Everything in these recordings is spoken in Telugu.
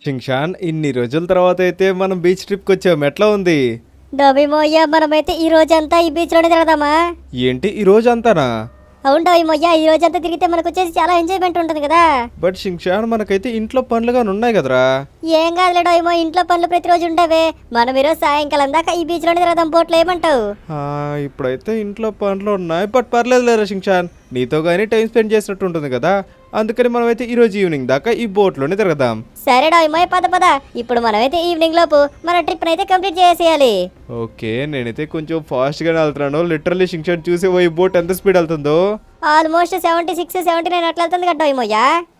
షింగ్షాన్ ఇన్ని రోజుల తర్వాత అయితే మనం బీచ్ ట్రిప్కి వచ్చాం. ఎట్లా ఉంది? డోబిమోయ్య మనమైతే ఈ రోజంతా ఈ బీచ్ లోనే తిరగదామా? ఏంటి ఈ రోజు అంతానా? అవును డోబిమోయ్య, ఈ రోజంతా తిరిగితే మనకు వచ్చేసి చాలా ఎంజాయ్మెంట్ ఉంటుంది కదా. బట్ షింగ్షాన్ మనకైతే ఇంట్లో పనులుగా ఉన్నాయి కదరా. ఏం కాదులే డోబిమో, ఇంట్లో పనులు ప్రతిరోజు ఉండవే. మనం ఈరోజు సాయంకాలం దాకా ఈ బీచ్ లోనే తిరగదాం. బోట్లో ఏమంటావు? ఇప్పుడైతే ఇంట్లో పనులు ఉన్నాయి, బట్ పర్లేదు లేరా షింగ్షాన్, నీతో కానీ టైం స్పెండ్ చేసినట్టు ఉంటుంది కదా. అందుకని మనమైతే ఈ రోజు ఈవినింగ్ దాకా ఈ బోట్లోనే తిరగదాం. సరే డోబిమోయ్, పద పద. ఇప్పుడు మనమైతే ఈవినింగ్ లోపు మన ట్రిప్ అయితే కంప్లీట్ చేసేయాలి. ఓకే, నేనైతే కొంచెం ఫాస్ట్ గానే వెళ్తున్నాను. లిటరల్లీ షింగ్షాన్ చూసే ఈ బోట్ ఎంత స్పీడ్ వెళ్తుందో. ఆల్మోస్ట్ 76, 79 అట్లా వెళ్తుంది కదా డోబిమోయ్య.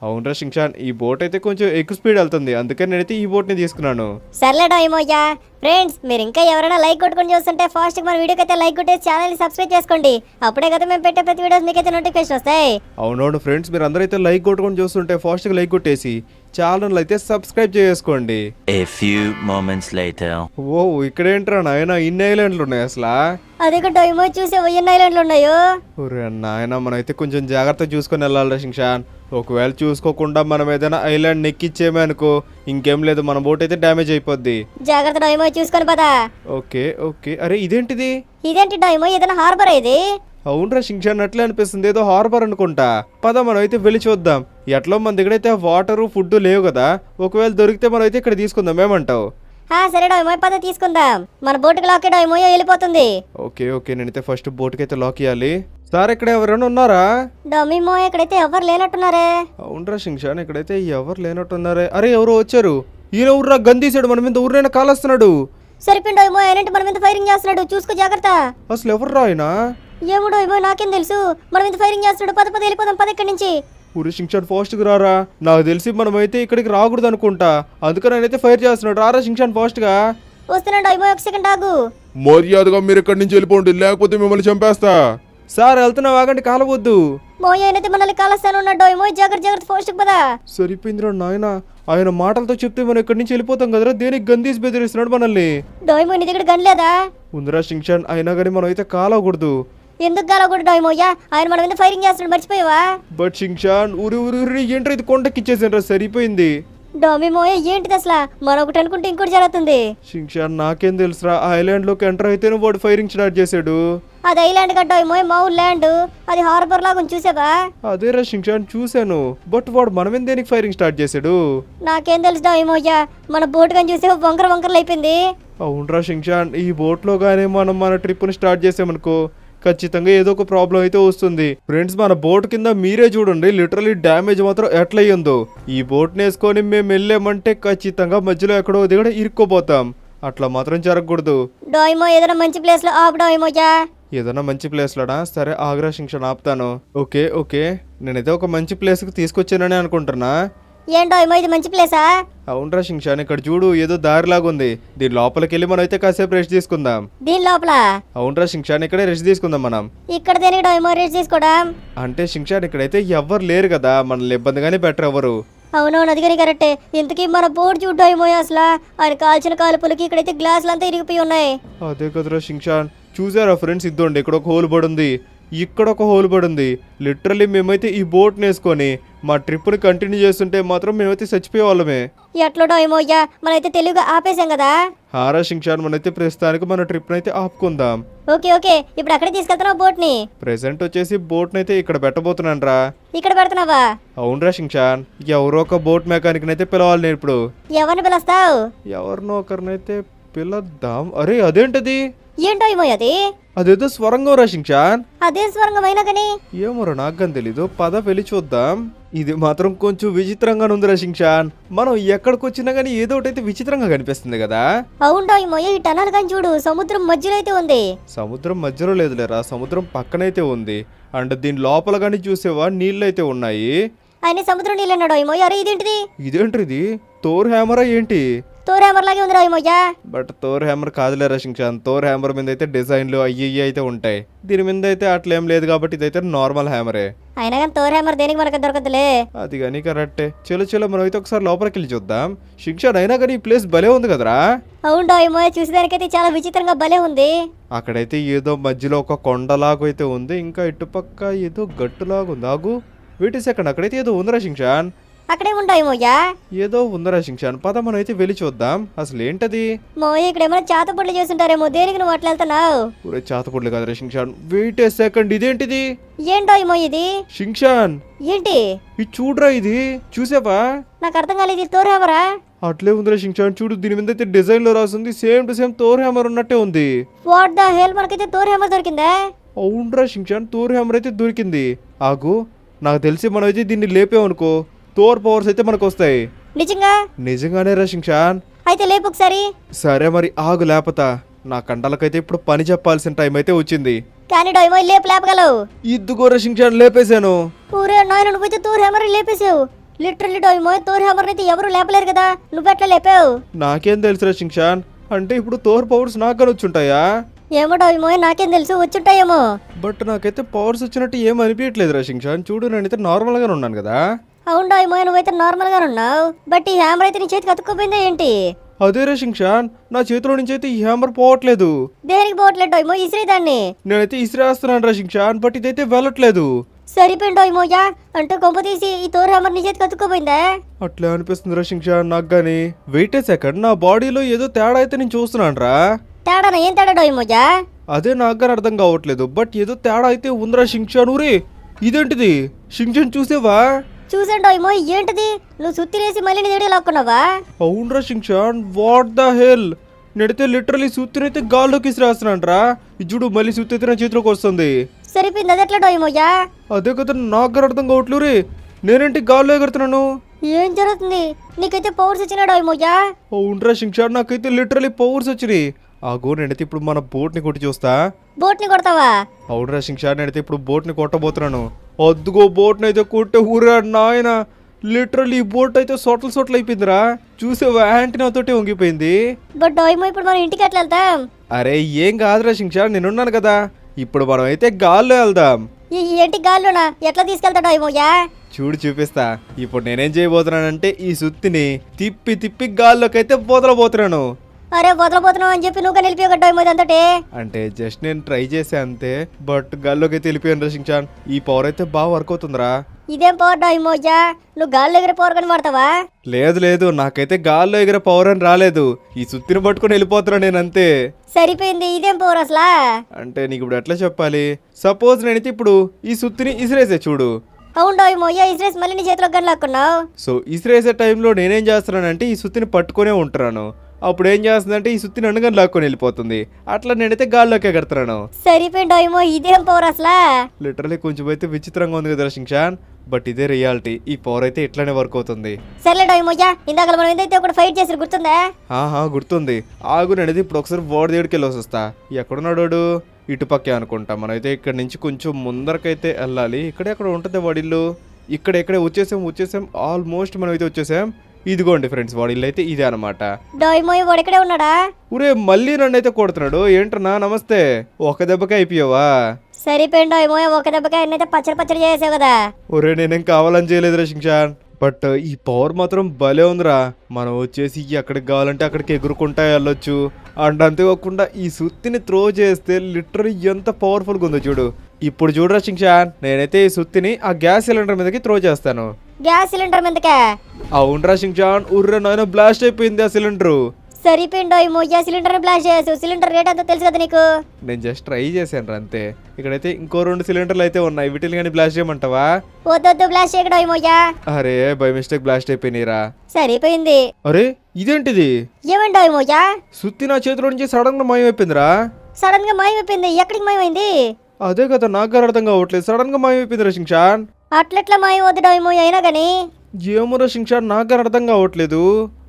అవునరా షింగ్షాన్, ఈ బోట్ అయితే కొంచెం ఎక్కువ స్పీడ్ వెళ్తుంది, అందుకని నేనైతే ఈ బోట్ ని తీసుకున్నాను. సర్లే డోబిమోయ్య. ఫ్రెండ్స్, మీరు ఇంకా ఎవరైనా లైక్ కొట్టుకొని చూస్తుంటే ఫాస్ట్ మన వీడియోకి అయితే లైక్ కొట్టేసి ఛానల్ ని సబ్స్క్రైబ్ చేసుకోండి. అప్పుడే కదా మేము పెట్టే ప్రతి వీడియోస్ మీకైతే నోటిఫికేషన్ వస్తాయి. అవునవును ఫ్రెండ్స్, మీరు అందరైతే లైక్ కొట్టుకొని చూస్తుంటే ఫాస్ట్ గా లైక్ కొట్టేసి ఛానల్ అయితే సబ్స్క్రైబ్ చేసుకోండి. A few moments later. ఓ, ఇక్కడేంట్రా నాయన ఇన్ని ఐలాండ్లు ఉన్నాయి అసలు. అదే డోబిమో, చూసే ఎన్ని ఐలాండ్లు ఉన్నాయో. ఒరే నాయన, మనమైతే కొంచెం జాగ్రత్త చూసుకొని వెళ్ళాలి షింగ్షాన్. ఒకవేళ చూసుకోకుండా మనం ఏదైనా ఐలాండ్ నెక్కిచ్చేమే అనుకో, ఇంకేం లేదు, మన బోట్ అయితే డ్యామేజ్ అయిపోద్ది. జాగ్రత్త డోబిమో, చూసుకొని పదా. Okay okay. అరే ఇదేంటిది? ఇదేంటి డోబిమో, ఏదైనా హార్బర్ ఇది? అవునరా షింగ్షాన్, అట్లే అనిపిస్తుంది, ఏదో హార్బర్ అనుకుంటా. పద మనం అయితే వెళ్ళి చూద్దాం. ఎట్లా మన దగ్గర అయితే వాటర్ ఫుడ్ లేవు కదా, ఒకవేళ దొరికితే మనం అయితే ఇక్కడ తీసుకుందాం. ఏమంటావు? సరే డోబిమో, పద తీసుకుందాం. మన బోటుకి లాక్ డోబిమో వెళ్ళిపోతుంది. ఓకే ఓకే, నేనైతే ఫస్ట్ బోట్కి అయితే లాక్ ఇవ్వాలి. సార్, ఇక్కడ ఎవరైనా ఉన్నారా? డోబిమో, ఇక్కడైతే ఎవరు లేనట్టున్నారే. అవునరా షింగ్షాన్, ఇక్కడైతే ఎవరు లేనట్టున్నారే. అరే ఎవరో వచ్చారు. ఈయన ఊర్రా గన్ తీసాడు, మన మీద ఊరైనా కాలేస్తున్నాడు. సరిపోయింది డోబిమో, ఏంటంటే మన మీద ఫైరింగ్ చేస్తున్నాడు, చూసుకో జాగ్రత్త. అసలు ఎవర్రా ఆయన? ఏమో డోబిమో, నాకేం తెలుసు. మన మీద ఫైరింగ్ చేస్తున్నాడు. పద పద వెళ్ళిపోదాం, పద ఇక్కడి నుంచి. ఊరి షింగ్షాన్ ఫాస్ట్గా రారా. నాకు తెలిసి మనమైతే ఇక్కడికి రాకూడదు అనుకుంటా, అందుకని ఆయనైతే ఫైర్ చేస్తున్నాడు. రారా షింగ్షాన్ ఫాస్ట్గా. వస్తున్నాడు డోబిమో, ఒక సెకండ్ ఆగు. మర్యాదగా మీరు ఇక్కడి నుంచి వెళ్ళిపోండి, లేకపోతే మిమ్మల్ని చంపేస్తా. సార్ వెళ్తున్నా, వాగండి, కాలవద్దు. మోయ అయితే మనల్ని కాలస్తాను ఉన్నాడు డోబిమో, జాగ్రత్త జాగ్రత్త, ఫాస్ట్గా పద. సరిపోయిందిరా నాయన, ఆయన మాటలతో చెప్తే మనం ఇక్కడి నుంచి వెళ్ళిపోతాం కదరా, దేనికి గందీసి బెదిరిస్తున్నాడు మనల్ని. డోబిమో, నీ దగ్గర గన్ లేదా? ఉందిరా షింగ్షాన్, అయినా కానీ మనం అయితే కాలవకూడదు. ఎందుకు గాలకూడదు డోబిమోయ్య? ఆయన మన మీద ఫైరింగ్ చేస్తున్నాడు, మర్చిపోయావా? బట్ షింగ్షాన్, ఊరి ఊరి ఊరి ఏంట్రా ఇది, కొండకిచ్చేసాను. సరిపోయింది. డోబిమోయ్య, ఏంటిది అసలు? మనం ఒకటి అనుకుంటే ఇంకోటి జరుగుతుంది. షింగ్షాన్, నాకేం తెలుసురా, ఆ ఐలాండ్ లోకి ఎంటర్ అయితేనే వాడు ఫైరింగ్ స్టార్ట్ చేశాడు. అది ఐలాండ్ కదా డోబిమోయ్య, మా ఊరు ల్యాండ్. అది హార్బర్ లాగా ఉంది, చూసావా? అదేరా షింగ్షాన్, చూశాను. బట్ వాడు మన మీద దేనికి ఫైరింగ్ స్టార్ట్ చేశాడు? నాకేం తెలుసు డోబిమోయ్య, మన బోట్ కానీ చూసే వంకర వంకరలు అయిపోయింది. అవునరా షింగ్షాన్, ఈ బోట్ లో గానీ మనం మన ట్రిప్ ని స్టార్ట్ చేసామనుకో, ఖచ్చితంగా ఏదో ఒక ప్రాబ్లం అయితే వస్తుంది. ఫ్రెండ్స్, మన బోట్ కింద మీరే చూడండి, లిటరలీ డ్యామేజ్ మాత్రం ఎట్లా అయ్యిందో. ఈ బోట్ వేసుకొని మేము వెళ్ళామంటే ఖచ్చితంగా మధ్యలో ఎక్కడో దిగడ ఇరుక్కోపోతాం. అట్లా మాత్రం జరగకూడదు. డోబిమో, ఏదైనా మంచి ప్లేస్ లో ఆపు డోబిమోయ్య. ఏదైనా మంచి ప్లేస్ లోనా? సరే ఆగ్రా షింగ్షాన్, ఆపుతాను. ఓకే ఓకే, నేనైతే ఒక మంచి ప్లేస్ కి తీసుకొచ్చానని అనుకుంటున్నా. ఏం డోబిమో, ఇది మంచి ప్లేసా? అవునరా షింగ్షాన్, ఇక్కడ చూడు, ఏదో దారిలాగా ఉంది. దీని లోపలికి వెళ్ళి మనం అయితే కాసేపు రెస్ట్ తీసుకుందాం. దీని లోపల? అవునరా షింగ్షాన్, ఇక్కడే రెస్ట్ తీసుకుందాం మనం. ఇక్కడ దేనికి డోబిమో రెస్ట్ తీసుకోవడం? అంటే షింగ్షాన్, ఇక్కడైతే ఎవ్వరు లేరు కదా, మనల్ని ఇబ్బందిగానే బెటర్ ఎవరు. అవునవును, అది కానీ కరెక్టే. ఇంతకీ మన బోర్డు చూడు డోబిమో, అసలు ఆయన కాల్చిన కాలుపులకి ఇక్కడైతే గ్లాసులు అంతా ఇరిగిపోయి ఉన్నాయి. అదే కదరా షింగ్షాన్, చూసారా ఫ్రెండ్స్, ఇద్దండి ఇక్కడ ఒక హోల్ పడి ఉంది, ఇక్కడ ఒక హోల్ పడి ఉంది. లిటరల్లీ మేమైతే ఈ బోట్ వేసుకొని మా ట్రిప్ని కంటిన్యూ చేస్తుంటే మాత్రం మేమైతే చచ్చిపోయే వాళ్ళమే. ఎట్లా డోబిమోయ్య, మనైతే తెలుగుగా ఆపేసాం కదా. హారా షింగ్షాన్, మనైతే ప్రస్తుతానికి మన ట్రిప్ని అయితే ఆపుకుందాం. ఓకే ఓకే, ఇప్పుడు అక్కడే తీసుకెళ్తున్నావు బోట్ ని? ప్రెసెంట్ వచ్చేసి బోట్ని అయితే ఇక్కడ పెట్టబోతున్నాను రా. ఇక్కడ పెడుతున్నావా? అవునరా షింగ్షాన్, ఎవరో ఒక బోట్ మెకానిక్ అయితే పిలవాలి నేను ఇప్పుడు. ఎవరిని పిలుస్తావు? ఎవరినో ఒకరినైతే పిలుద్దాం. అరే అదేంటది? ఏం డోబిమోయ్య అది? అదేదో స్వరంగం రా షింగ్షాన్. అదే స్వరంగం అయినా కానీ ఏమోరా, నాకు తెలీదు. పద వెళ్ళి చూద్దాం. ఇది మాత్రం కొంచెం విచిత్రంగా ఉందిరా షింగ్షాన్. మనం ఎక్కడికి వచ్చినా గానీ ఏదో ఒకటి అయితే విచిత్రంగా కనిపిస్తుంది కదా. అవును డోబిమోయ్య, ఈ టనల్ కానీ చూడు, సముద్రం మధ్యలో అయితే ఉంది. సముద్రం మధ్యలో లేదులేరా, సముద్రం పక్కనైతే ఉంది. అండ్ దీని లోపల కానీ చూసేవా, నీళ్ళు అయితే ఉన్నాయి. ఆయన సముద్రం నీళ్ళు అన్నాడు డోబిమోయ్య. అరే ఇదేంటిది? ఇదేంటిది? థోర్ హ్యామరా ఏంటి? తోర్ హ్యామర్ లాగే ఉంది డోబిమోయ్య. బట్ థోర్ హ్యామర్ కాదులేరా షింగ్షాన్, థోర్ హ్యామర్ మీద అయితే డిజైన్లు అయ్యి అయితే ఉంటాయి. దీని మీద అయితే అట్లా ఏం లేదు కాబట్టి ఇదైతే నార్మల్ హ్యామరే. అయినా కానీ తోర్ హ్యామర్ దేనికి మనకు దొరకదులే. అది కానీ కరెక్టే. చలో మనం అయితే ఒకసారి లోపలికి వెళ్ళి చూద్దాం. షింగ్షాన్, అయినా కానీ ఈ ప్లేస్ భలే ఉంది కదరా. అవును డోబిమోయ్య, చూసేదానికైతే చాలా విచిత్రంగా భలే ఉంది. అక్కడైతే ఏదో మధ్యలో ఒక కొండలాగా అయితే ఉంది, ఇంకా ఇటుపక్క ఏదో గట్టులాగా ఉంది. ఆగు, వెయిట్ సెకండ్, అక్కడైతే ఏదో ఉందిరా షింగ్షాన్. అక్కడే ఉంటాయి మోయ్యా. ఏదో ఉందరా షించాన్, పద మనం అయితే వెళ్ళి చూద్దాం అసలు ఏంటది. మోయ్య ఇక్కడ ఏమైనా చేతపట్లు చేస్తుంటారేమో, దేనికి నువ్వు అట్లా వెళ్తున్నావు? ఒరే చేతపడలే కదరా షించాన్, వెయిట్ ఏ సెకండ్, ఇదేంటిది? ఏంటో మోయ్ ఇది? షించాన్ ఏంటి ఇది చూడరా, ఇది చూసావా? నాకు అర్థం కాలేదు, ఇది తోర్ హ్యామరా? అట్లే ఉందిరా షించాన్, చూడు దీని మీద అయితే డిజైన్ లో రాసింది same to same Thor hammer ఉన్నట్టే ఉంది. వాట్ ద హెల్, మనకైతే తోర్ హ్యామర్ దొరికిందా? అవునరా షించాన్, థోర్ హ్యామర్ అయితే దొరికింది. ఆగు, నాకు తెలిసి మనం అయితే దీన్ని లేపామనుకో థోర్ పవర్స్ అయితే మనకు వస్తాయి. నిజంగా? నిజంగానే రా షించాన్. అయితే లేపు ఒకసారి. సరే మరి ఆగు లేపతా, నా కండలకైతే ఇప్పుడు పని చెప్పాల్సిన టైం అయితే వచ్చింది. కానీ డోయమోయ్ లేపగలవు. ఇద్దుకోరా షించాన్, లేపేశాను. ఊరే నాయన, నువ్వైతే తోర్ హ్యామర్ లేపేసావు. లిటరల్లీ డోయమోయ్, తోర్ హ్యామర్ అయితే ఎవరు లేపలేరు కదా, నువ్వెట్లా లేపావు? నాకేం తెలుసురా షించాన్, అంటే ఇప్పుడు థోర్ పవర్స్ నాకు వచ్చుంటాయా? ఏమో డోయమోయ్, నాకేం తెలుసు, వచ్చుంటాయేమో. బట్ నాకైతే పవర్స్ వచ్చినట్టు ఏం అనిపించట్లేదురా షించాన్. చూడు నేనైతే నార్మల్ గానే ఉన్నాను కదా. అవును డోయమోయ్, నువ్వైతే నార్మల్ గా ఉన్నావు, బట్ ఈ హ్యామర్ అయితే నీ చేతికి అతుక్కుపోయిందా ఏంటి? అదేరా షించాన్, నా చేతిలో నుంచి అయితే ఈ హ్యామర్ పోవట్లేదు. దేనికి పోవట్లేదు డోయమోయ్, ఇసిరి దాన్ని. నేనైతే ఇసిరేస్తున్నాను రా షించాన్, బట్ ఇదైతే వెళ్ళట్లేదు. సరిపోయింది డోయమోయ్యా, అంటూ కొంప తీసి ఈ తోర్ హ్యామర్ నీ చేతికి అతుక్కుపోయిందా? అట్లే అనిపిస్తుంది రా షించాన్ నాకు గానీ. వెయిట్ ఏ సెకండ్, నా బాడీలో ఏదో తేడా అయితే నేను చూస్తున్నాను రా. తేడానా? ఏం తేడా డోయమోయ్యా? అదే నాకు గానీ అర్థం కావట్లేదు, బట్ ఏదో తేడా అయితే ఉందిరా షించాన్. ఊరే ఇదేంటిది షించాన్, చూసేవా? చూసాను డోయమోయ్, ఏంటిది? నువ్వు సుత్తిరేసి మళ్ళీ నీ దగ్గర లాక్కున్నావా? అవునరా షించాన్, వాట్ ద హెల్, నేనైతే లిటరలీ సుత్తినైతే గాల్లోకి ఇసిరేస్తున్నాను రా. ఇచ్చుడు మళ్ళీ సుత్తి అయితే నా చేతిలోకి వస్తుంది. సరిపోయింది, అది ఎట్లా డోయమోయ్యా? అదే కదా నాకు గానీ అర్థం కావట్లేదు రే, నేనేంటి గాల్లో ఎగురుతున్నాను? ఏం జరుగుతుంది? నీకైతే పవర్స్ వచ్చినా డోయమోయ్యా? అవునరా షించాన్, నాకైతే లిటరలీ పవర్స్ వచ్చినాయి. ఆగో, నేనైతే ఇప్పుడు మన బోట్ని కొట్టి చూస్తా. బోట్ ని కొడతావా? అవునరా షించాన్, నేనైతే ఇప్పుడు బోట్ని కొట్టబోతున్నాను. అద్దుగో బోట్ని అయితే కొట్టే ఊరా నాయన, లిటరలీ ఈ బోట్ అయితే సొట్లు అయిపోయిందిరా. చూసేవా, యాంటీనా తోటి వంగిపోయింది. బట్ డోయమో, ఇప్పుడు మనం ఇంటికి ఎట్లా వెళ్తాం? అరే ఏం కాదురా షించాన్, నేనున్నాను కదా. ఇప్పుడు మనం అయితే గాల్లో వెళ్దాం. ఈ ఏంటి గాల్లోనా? ఎట్లా తీసుకెళ్తా డోయమోయ్యా? చూడు చూపిస్తా. ఇప్పుడు నేనేం చేయబోతున్నానంటే ఈ సుత్తిని తిప్పి తిప్పి గాల్లోకి అయితే వదలబోతున్నాను. అరే వదలబోతున్నావు అని చెప్పి నువ్వు నిలిపి ఒక డోయమో అంతటే. అంటే జస్ట్ నేను ట్రై చేసా అంతే, బట్ గాల్లోకి అయితే వెళ్ళిపోయాను రా షించాన్. ఈ పవర్ అయితే బాగా వర్క్ అవుతుందిరా. ఇదేం పవర్ డోయమోయ్యా? నువ్వు గాల్లో ఎగిరే పవర్ కొని వాడతావా? లేదు లేదు, నాకైతే గాల్లో ఎగిరే పవర్ అని రాలేదు. ఈ సుత్తిని పట్టుకొని వెళ్ళిపోతున్నా నేను అంతే. సరిపోయింది, ఇదేం పవర్ అసలా? అంటే నీకు ఇప్పుడు ఎట్లా చెప్పాలి, సపోజ్ నేనైతే ఇప్పుడు ఈ సుత్తిని ఇసిరేసే చూడు. అవును డోయమోయ్యా, ఇసిరేసి మళ్ళీ నీ చేతిలో గన్ లాక్కున్నావు. సో ఇసిరేసే టైంలో నేనేం చేస్తున్నానంటే ఈ సుత్తిని పట్టుకునే ఉంటున్నాను. అప్పుడు ఏం చేస్తుందంటే ఈ సుత్తిని అన్నగాని లాక్కొని వెళ్ళిపోతుంది. అట్లా నేనైతే గాల్లోకి ఎగరుతున్నాను. సరిపోయింది డోయమో, ఇదేం పవర్ అసలా? లిటరలీ కొంచెం అయితే విచిత్రంగా ఉంది కదా షించాన్, బట్ ఇదే రియాలిటీ. ఈ పవర్ అయితే ఇట్లానే వర్క్ అవుతుంది. సర్లే డోయమోయ్యా, ఇందాక మనం ఏదైతే ఒకటి ఫైట్ చేసి గుర్తుందా? ఆహా గుర్తుంది. ఆగు, నేనైతే ఇప్పుడు ఒకసారి వాడి దగ్గరికి వెళ్ళి వస్తా. ఎక్కడున్నాడు? ఇటుపక్కే అనుకుంటా. మనమైతే ఇక్కడ నుంచి కొంచెం ముందరకైతే వెళ్ళాలి. ఇక్కడే అక్కడ ఉంటుంది వాడిల్లు. ఇక్కడే వచ్చేసాం. ఆల్మోస్ట్ మనం అయితే వచ్చేసాం. ఇదిగోండి ఫ్రెండ్స్, వాడిల్లు అయితే ఇదే అనమాట. డోయమోయ్ వాడు ఇక్కడే ఉన్నాడా? ఊరే మళ్ళీ నన్ను అయితే కొడుతున్నాడు. ఏంటన్నా నమస్తే, ఒక దెబ్బకే అయిపోయావా? సరిపోయింది డోయమోయ్, ఒక దెబ్బకి ఆయనైతే పచ్చడి చేసావు కదా. ఒరే నేనేం కావాలని చేయలేదు రా షించాన్, బట్ ఈ పవర్ మాత్రం భలే ఉందిరా. మనం వచ్చేసి ఎక్కడికి కావాలంటే అక్కడికి ఎగురుకుంటా వెళ్ళొచ్చు. అండ్ అంతేకాకుండా ఈ సుత్తిని త్రో చేస్తే లిటరలీ ఎంత పవర్ఫుల్గా ఉందో చూడు. ఇప్పుడు చూడరా షించాన్, నేనైతే ఈ సుత్తిని ఆ గ్యాస్ సిలిండర్ మీదకి త్రో చేస్తాను. గ్యాస్ సిలిండర్ మీదకే? అవునరా షించాన్, ఉర్రే నాయన బ్లాస్ట్ అయిపోయింది ఆ సిలిండర్. సరిపోయింది డోయమోయ్యా, సిలిండర్ బ్లాస్ట్ చేసావు. సిలిండర్ రేట్ అంతా తెలుసు కదా నీకు. నేను జస్ట్ ట్రై చేశాను రా అంతే. ఇక్కడైతే ఇంకో 2 సిలిండర్లు అయితే ఉన్నాయి, వీటిని కానీ బ్లాస్ట్ చేయమంటావా? వద్దొద్దు, బ్లాస్ట్ చేయక డోయమోయ్యా. అరే బై మిస్టేక్ బ్లాస్ట్ అయిపోయినాయిరా. సరిపోయింది. అరే ఇదేంటిది? ఏమండి డోయమోయ్యా? సుత్తి నా చేతిలో నుంచి సడన్ గా మాయమైపోయిందిరా. సడన్ గా మాయమైపోయింది? ఎక్కడికి మాయమైంది? అదే కదా నాకు గారు అర్థం కావట్లేదు. సడన్ గా మాయమైపోయిందిరా షించాన్. అట్లెట్లా మాయమవుద్ది డోయమోయ్యా అయినా గానీ? ఏమోరా షించాన్, నాకు గారు అర్థం కావట్లేదు.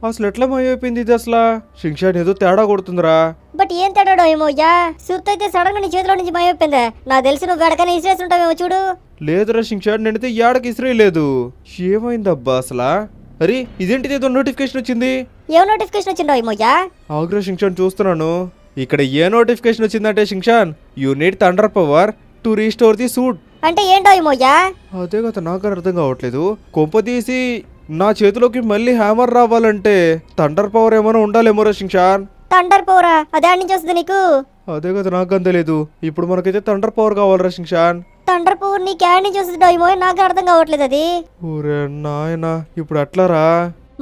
అసలు ఎట్లా మాయమైపోయింది ఇది అసలు? షించాన్ ఏదో తేడా కొడుతుందిరా. బట్ ఏం తేడా డోయమోయ్యా? సుత్తి అయితే సడన్ గా నీ చేతిలో నుంచి మాయమైపోయిందా? నాకు తెలిసి నువ్వు వెడకనే ఇసిరేసి ఉంటావేమో చూడు. లేదురా షించాన్, నేనైతే ఏడకి ఇసిరే లేదు. ఏమైందబ్బా అసలు? అరే ఇదేంటిది, ఏదో నోటిఫికేషన్ వచ్చింది. ఏం నోటిఫికేషన్ వచ్చింది డోయమోయ్యా? ఆగ్రా షించాన్ చూస్తున్నాను. ఇక్కడ ఏ నోటిఫికేషన్ వచ్చిందంటే Shinchan, you need thunder power to restore the suit. అంటే ఏం డోయమోయ్యా? అదే కదా నాకు అర్థం కావట్లేదు. కొంపదీసి నా చేతిలోకి మళ్ళీ హ్యామర్ రావాలంటే థండర్ పవర్ ఏమైనా ఉండాలేమో రా షించాన్. థండర్ పవరా? అదే నుంచి వస్తుంది నీకు? అదే కదా నాకు తెలియదు. ఇప్పుడు మనకైతే థండర్ పవర్ కావాలరా షించాన్. థండర్ పవర్ నీ క్యాడ్ నుంచి వస్తుంది డోయిమోయ్, నాకు అర్థం కావట్లేదు అది. ఊరే నాయనా ఇప్పుడు అట్లారా?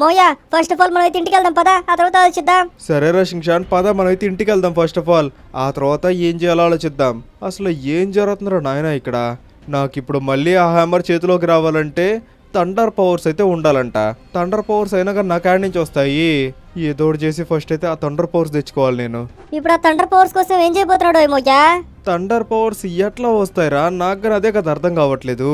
మోయా ఫస్ట్ ఆఫ్ ఆల్ మనం అయితే ఇంటికి వెళ్దాం పదా, ఆ తర్వాత ఆలోచిద్దాం. సరేరా షింగ్షాన్, పద మనమైతే ఇంటికి వెళ్దాం ఫస్ట్ ఆఫ్ ఆల్. ఆ తర్వాత ఏం చేయాలో ఆలోచిద్దాం. అసలు ఏం జరుగుతుందిరా నాయనా ఇక్కడ? నాకు ఇప్పుడు మళ్ళీ ఆ హ్యామర్ చేతిలోకి రావాలంటే థండర్ పవర్స్ అయితే ఉండాలంట. థండర్ పవర్స్ అయినా కానీ నా కాడి నుంచి వస్తాయి. ఏదో ఒకటి చేసి ఫస్ట్ అయితే ఆ థండర్ పవర్స్ తెచ్చుకోవాలి నేను. ఇప్పుడు ఆ థండర్ పవర్స్ కోసం ఏం చేయబోతున్నాడు డోయిమోయా? థండర్ పవర్స్ ఎట్లా వస్తాయిరా? నాకు కానీ అదే కదా అర్థం కావట్లేదు.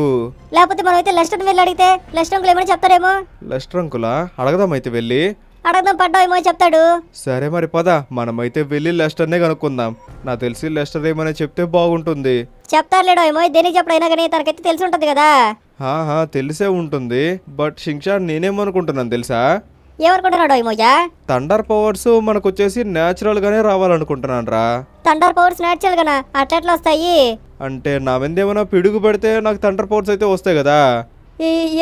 లేకపోతే మనం అయితే లెస్టర్ వెళ్ళి అడిగితే లెస్టర్ అంకుల్ ఏమైనా చెప్తారేమో. లెస్టర్ అంకులా? అడగదాం అయితే వెళ్ళి. అడగదాం పడ్డాయేమో చెప్తాడు. సరే మరి పద మనమైతే వెళ్ళి లెస్టర్నే కనుక్కుందాం. నాకు తెలిసి లెస్టర్ ఏమైనా చెప్తే బాగుంటుంది. చెప్తారులేడో ఏమో, దేనికి చెప్పడైనా కానీ తనకైతే తెలిసి ఉంటుంది కదా. తెలిసే ఉంటుంది. బట్ షింగ్షాన్ నేనేమనుకుంటున్నాను తెలుసా? ఏమనుకుంటున్నాడు ఏమోయా? థండర్ పవర్స్ మనకు వచ్చేసి న్యాచురల్ గానే రావాలనుకుంటున్నాను రా. థండర్ పవర్స్ నేచురల్ గానా? అట్లా వస్తాయి అంటే నా మీద ఏమైనా పిడుగు పడితే నాకు థండర్ పవర్స్ అయితే వస్తాయి కదా.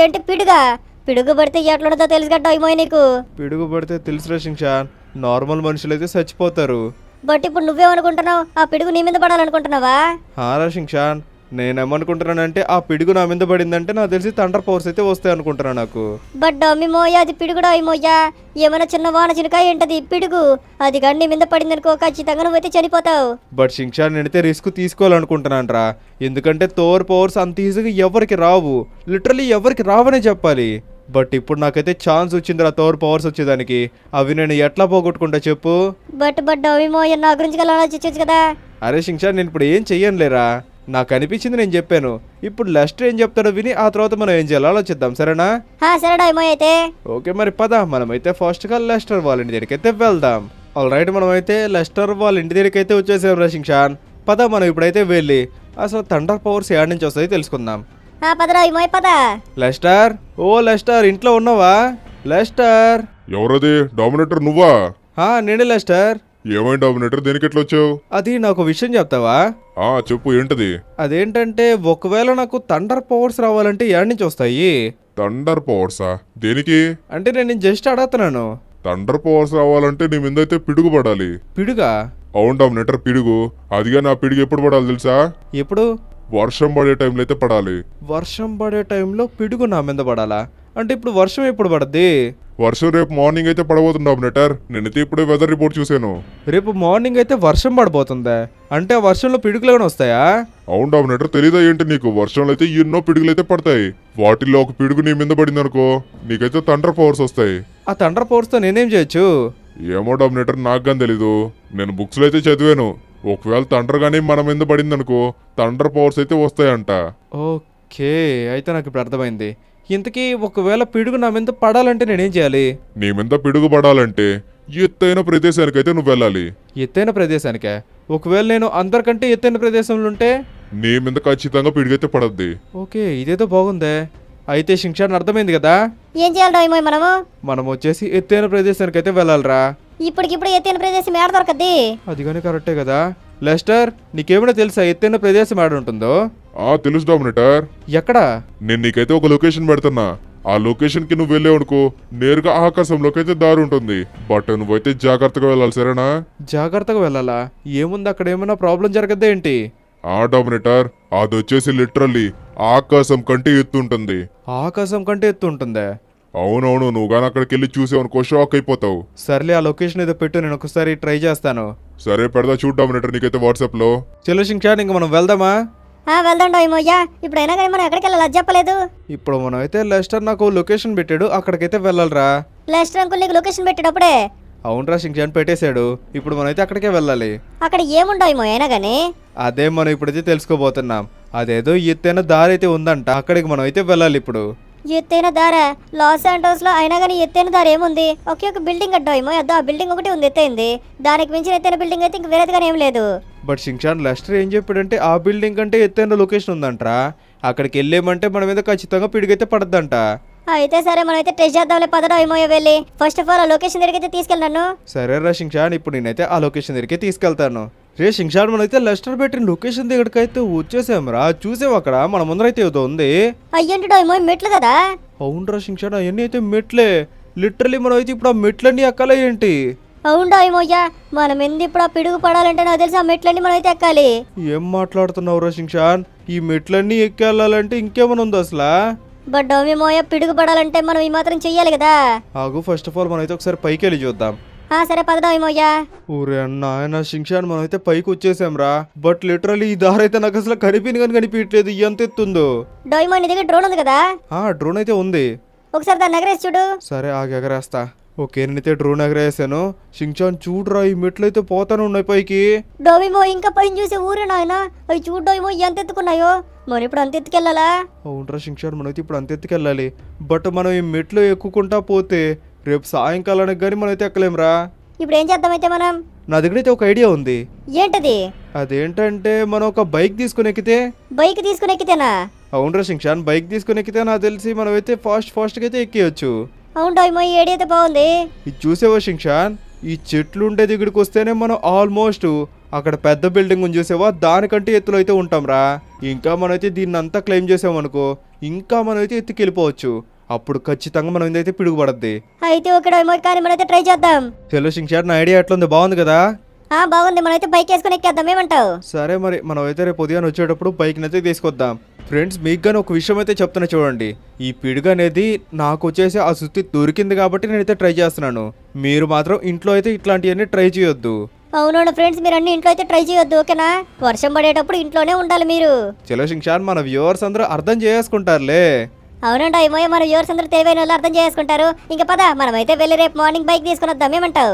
ఏంటి పిడుగా? పిడుగు పడితే ఎట్లుంటుందో తెలుసు కదా ఏమో నీకు. పిడుగు పడితే తెలుసురా షింగ్షాన్, నార్మల్ మనుషులు అయితే చచ్చిపోతారు. బట్ ఇప్పుడు నువ్వేమనుకుంటున్నావు? ఆ పిడుగు నీ మీద పడాలనుకుంటున్నావా? రా షింగ్షాన్, నేనేమనుకుంటున్నానంటే ఆ పిడుగు నా మీద పడిందంటే నాకు తెలిసి థండర్ పవర్స్ అయితే వస్తాయి అనుకుంటున్నా నాకు. బట్ డమ్మి మోయా, అది పిడుగుడా ఏమోయ్యా? ఏమైనా చిన్న వాన చినకాయ ఏంటది పిడుగు? అది కానీ నీ మీద పడింది అనుకో, ఖచ్చితంగా నువ్వైతే చనిపోతావు. బట్ షింగ్షాన్ నేనైతే రిస్క్ తీసుకోవాలనుకుంటున్నాను రా. ఎందుకంటే థోర్ పవర్స్ అంత ఈజీగా ఎవరికి రావు, లిటరలీ ఎవరికి రావనే చెప్పాలి. బట్ ఇప్పుడు నాకైతే ఛాన్స్ వచ్చిందిరా థోర్ పవర్స్ వచ్చేదానికి. అవి నేను ఎట్లా పోగొట్టుకుంటా చెప్పు? బట్ డమ్మి మోయా, నా గురించి అలా ఆలోచించచ్చు కదా. అరే షింగ్షాన్, నేను ఇప్పుడు ఏం చెయ్యను లేరా. నాకు అనిపించింది నేను చెప్పాను. ఇప్పుడు లెస్టర్ ఏం చెప్తాడో విని ఆ తర్వాత మనం ఏం చేయాలో ఆలోచిద్దాం. సరేనా? సరేడా ఏమో అయితే. ఓకే మరి పద మనమైతే ఫస్ట్ గా లెస్టర్ వాళ్ళ ఇంటి దగ్గరికి అయితే వెళ్దాం. ఆల్ రైట్, మనమైతే లెస్టర్ వాళ్ళ ఇంటి దగ్గరికి అయితే వచ్చేసాం రా షింగ్షాన్. పద మనం ఇప్పుడైతే వెళ్ళి అసలు థండర్ పవర్స్ ఏడు నుంచి వస్తాయి తెలుసుకుందాం. పదరా ఏమో పద. లెస్టర్, ఓ లెస్టర్, ఇంట్లో ఉన్నావా? లెస్టర్. ఎవరది? డామినేటర్ నువ్వా? నేనే లెస్టర్. ఏమైంది డామినేటర్, దేనికి ఎట్లా వచ్చావు? అది నాకు విషయం చెప్తావా? చెప్పు, ఏంటది? అదేంటంటే ఒకవేళ నాకు థండర్ పవర్స్ రావాలంటే ఏడు నుంచి వస్తాయి. థండర్ పవర్సా? దేనికి? అంటే నేను జస్ట్ అడుగుతున్నాను. థండర్ పవర్స్ రావాలంటే నీ మీద అయితే పిడుగు పడాలి. పిడుగా? అవును డామినేటర్, పిడుగు. అదిగా నా పిడుగు ఎప్పుడు పడాలి తెలుసా? ఎప్పుడు? వర్షం పడే టైంలో అయితే పడాలి. వర్షం పడే టైంలో పిడుగు నా మీద పడాలా? అంటే ఇప్పుడు వర్షం ఎప్పుడు పడద్ది? వర్షం రేపు మార్నింగ్ అయితే పడబోతుంది డామినేటర్. నేనైతే ఇప్పుడే వెదర్ రిపోర్ట్ చూసాను. రేపు మార్నింగ్ అయితే వర్షం పడబోతుందా? అంటే ఆ వర్షంలో పిడుగులు ఏమైనా వస్తాయా? అవును డామినేటర్, తెలీదా ఏంటి నీకు? వర్షంలో అయితే ఎన్నో పిడుగులు అయితే పడతాయి. వాటిల్లో ఒక పిడుగు నీ మీద పడింది అనుకో, నీకైతే థండర్ పవర్స్ వస్తాయి. ఆ థండర్ పవర్స్ తో నేనేం చేయొచ్చు? ఏమో డామినేటర్, నాకు కానీ తెలీదు. నేను బుక్స్ లో అయితే చదివాను. ఒకవేళ థండర్ గానీ మన మీద పడింది అనుకో, థండర్ పవర్స్ అయితే వస్తాయంట. ఓకే, అయితే నాకు ఇప్పుడు అర్థమైంది. ఇంతకీ ఒకవేళ పిడుగు నా మీద పడాలంటే నేనేం చేయాలి? నీ మీద పిడుగు పడాలంటే ఎత్తైన ప్రదేశానికైతే నువ్వు వెళ్ళాలి. ఎత్తైన ప్రదేశానికే? ఒకవేళ నేను అందరికంటే ఎత్తైన ప్రదేశంలో ఉంటే? నీ మీద ఖచ్చితంగా పిడుగైతే పడద్ది. ఓకే, ఇదేదో బాగుందే. అయితే షింగ్షాన్ అర్థమైంది కదా? ఏం చేయాలి ఏమో మనం వచ్చేసి ఎత్తైన ప్రదేశానికి అయితే వెళ్ళాలిరా. ఇప్పటికిప్పుడు ఎత్తైన ప్రదేశం ఏడ దొరకద్ది? అది కానీ కరెక్టే కదా. లెస్టర్, నీకేమైనా తెలుసా ఎత్తైన ప్రదేశం ఆడ ఉంటుందో? తెలుసు డామినేటర్. ఎక్కడా? నేను నీకైతే ఒక లొకేషన్ పెడుతున్నా. ఆ లొకేషన్ కి నువ్వు వెళ్ళావనుకో, నేరుగా ఆకాశంలోకి అయితే దారి ఉంటుంది. బట్ నువ్వైతే జాగ్రత్తగా వెళ్ళాలి, సరేనా? జాగ్రత్తగా వెళ్ళాలా? ఏముంది అక్కడ? ఏమైనా ప్రాబ్లం జరగద్దా ఏంటి? డామినేటర్, అది వచ్చేసి లిటరల్లీ ఆకాశం కంటే ఎత్తు ఉంటుంది. ఆకాశం కంటే ఎత్తు ఉంటుందా? అవునవును, నువ్వు కానీ అక్కడికి వెళ్ళి చూసావనుకో షాక్ అయిపోతావు. సర్లే, ఆ లొకేషన్ ఏదో పెట్టు, నేను ఒకసారి ట్రై చేస్తాను. సరే పెడదా, చూడు డామినేటర్ నీకైతే వాట్సాప్ లో. చలో షింగ్షాన్, ఇంక మనం వెళ్దామా? వెళ్దాం ఏమోయ్యా. ఇప్పుడైనా కానీ మనం ఎక్కడికి వెళ్ళాలి చెప్పలేదు. ఇప్పుడు మనం అయితే లెస్టర్ నాకు లొకేషన్ పెట్టాడు, అక్కడికైతే వెళ్ళాలిరా. లెస్టర్ అంకుల్ నీకు లొకేషన్ పెట్టాడు అప్పుడే? అవునరా షింగ్షాన్, పెట్టేశాడు. ఇప్పుడు మనం అయితే అక్కడికే వెళ్ళాలి. అక్కడ ఏముండవు అయినా కానీ? అదే మనం ఇప్పుడైతే తెలుసుకోబోతున్నాం. అదేదో ఎత్తైన దారి అయితే ఉందంట, అక్కడికి మనం అయితే వెళ్ళాలి ఇప్పుడు. ఎత్తైన దారా? లాస్ శాంటోస్ లో అయినా కానీ ఎత్తైన దారి ఏముంది? ఒకే ఒక బిల్డింగ్ కట్టామో, అదో ఆ బిల్డింగ్ ఒకటి ఉంది ఎత్తైంది. దానికి మించిన ఎత్తైన బిల్డింగ్ అయితే ఇంక వేరేదిగానే ఏం లేదు. బట్ షింగ్షాన్, లెస్టర్ ఏం చెప్పాడంటే ఆ బిల్డింగ్ కంటే ఎత్తైన లొకేషన్ ఉందంటరా. అక్కడికి వెళ్ళేమంటే మన మీద ఖచ్చితంగా పిడుగైతే పడద్దంట. అయితే సరే, మనం అయితే టెస్ట్ చేద్దాంలే పదరా ఏమో వెళ్ళి. ఫస్ట్ ఆఫ్ ఆల్ ఆ లొకేషన్ దగ్గరికి అయితే తీసుకెళ్ళాను. సరే రా షింగ్షాన్, ఇప్పుడు నేనైతే ఆ లొకేషన్ దగ్గరికి తీసుకెళ్తాను. రే షింగ్షాన్, మనైతే లెస్టర్ పెట్టిన లొకేషన్ దగ్గరికి అయితే వచ్చేసాంరా. చూసావు అక్కడ మన ముందరైతే ఏదో ఉంది. అయ్యంటి ఏమో మెట్లు కదా? అవునరా షింగ్షాన్, అవన్నీ అయితే మెట్లే. లిటరలీ మనం అయితే ఇప్పుడు ఆ మెట్లన్నీ ఎక్కాలా ఏంటి? అవును డోయిమోయ్యా, మనం ఎందు ఇప్పుడు ఆ పిడుగు పడాలంటే నాకు తెలిసి ఆ మెట్లన్నీ మనం అయితే ఎక్కాలి. ఏం మాట్లాడుతున్నావు రా షించాన్? ఈ మెట్లన్నీ ఎక్కెళ్ళాలంటే ఇంకేమైనా ఉంది అసలు? బట్ డోమిమోయ పిడుగు పడాలంటే మనం ఈ మాత్రం చెయ్యాలి కదా. ఆగు, ఫస్ట్ ఆఫ్ ఆల్ మనమైతే ఒకసారి పైకి వెళ్ళి చూద్దాం. సరే పద డోమిమోయ్యా. ఊరే అన్న ఆయన షించాన్, మనమైతే పైకి వచ్చేసాం రా. బట్ లిటరలీ ఈ దారి అయితే నాకు అసలు కనిపించట్లేదు. ఎంత ఎత్తుందో. డోయిమో నీ దగ్గర డ్రోన్ ఉంది కదా, డ్రోన్ అయితే ఉంది. ఒకసారి దాన్ని ఎగరేసి చూడు. సరే ఆగి ఎగరేస్తా. ఓకే, నేనైతే డ్రోన్ ఎగరేసాను. షించాన్ చూడరా, ఈ మెట్లు అయితే పోతానే ఉన్నాయి పైకి. డోమిమో ఇంకా పైన చూసి ఊరే నాయన, అవి చూడు డోమిమో ఎంత ఎత్తుకున్నాయో. మరి ఇప్పుడు అంత ఎత్తుకెళ్ళాలా? అవునరా షించాన్, మనమైతే ఇప్పుడు అంత ఎత్తుకెళ్ళాలి. బట్ మనం ఈ మెట్లు ఎక్కుకుంటా పోతే రేపు సాయంకాలానికి కానీ మనమైతే ఎక్కలేంరా. ఇప్పుడు ఏం చేద్దాం అయితే మనం? నా దగ్గర అయితే ఒక ఐడియా ఉంది. ఏంటది? అదేంటంటే మనం ఒక బైక్ తీసుకుని ఎక్కితే. బైక్ తీసుకుని ఎక్కితేనా? అవునరా షించాన్, బైక్ తీసుకుని ఎక్కితే నాకు తెలిసి మనమైతే ఫాస్ట్గా అయితే ఎక్కేయచ్చు. అవును డోయిమో, ఈ ఐడియా అయితే బాగుంది. ఇది చూసేవా షించాన్, ఈ చెట్లు ఉండే దగ్గరికి వస్తేనే మనం ఆల్మోస్ట్ అక్కడ పెద్ద బిల్డింగ్ ఉంది చూసేవా, దానికంటే ఎత్తులో అయితే ఉంటాం రా. ఇంకా మనమైతే దీన్ని అంతా క్లెయిమ్ చేసామనుకో, ఇంకా మనమైతే ఎత్తుకెళ్ళిపోవచ్చు. అప్పుడు ఖచ్చితంగా మనం ఏదైతే పిడుగుపడద్ది. అయితే ఓకే డోయిమో, కానీ మనమైతే ట్రై చేద్దాం. చలో షించాన్, నా ఐడియా ఎట్లుంది? బాగుంది కదా? బాగుంది, మనమైతే బైక్ వేసుకుని ఎక్కేద్దాం, ఏమంటావు? సరే మరి మనమైతే రేపు ఉదయం వచ్చేటప్పుడు బైక్ని అయితే తీసుకొద్దాం. ఫ్రెండ్స్, మీకు కానీ ఒక విషయం అయితే చెప్తున్నా చూడండి. ఈ పిడుగు అనేది నాకు వచ్చేసి ఆ సుత్తి దొరికింది కాబట్టి నేనైతే ట్రై చేస్తున్నాను. మీరు మాత్రం ఇంట్లో అయితే ఇట్లాంటివన్నీ ట్రై చేయొద్దు. అవునవును ఫ్రెండ్స్, మీరు అన్ని ఇంట్లో అయితే ట్రై చేయొద్దు, ఓకేనా? వర్షం పడేటప్పుడు ఇంట్లోనే ఉండాలి మీరు. చలో షించాన్, మన వ్యూవర్స్ అందరూ అర్థం చేసుకుంటారులే. అవునండి అయ్యమోయ, మన వ్యూవర్స్ అందరూ తెలివైన వాళ్ళు అర్థం చేసుకుంటారు. ఇంకా పద, మనమైతే వెళ్ళి రేపు మార్నింగ్ బైక్ తీసుకుని వద్దాం, ఏమంటావు?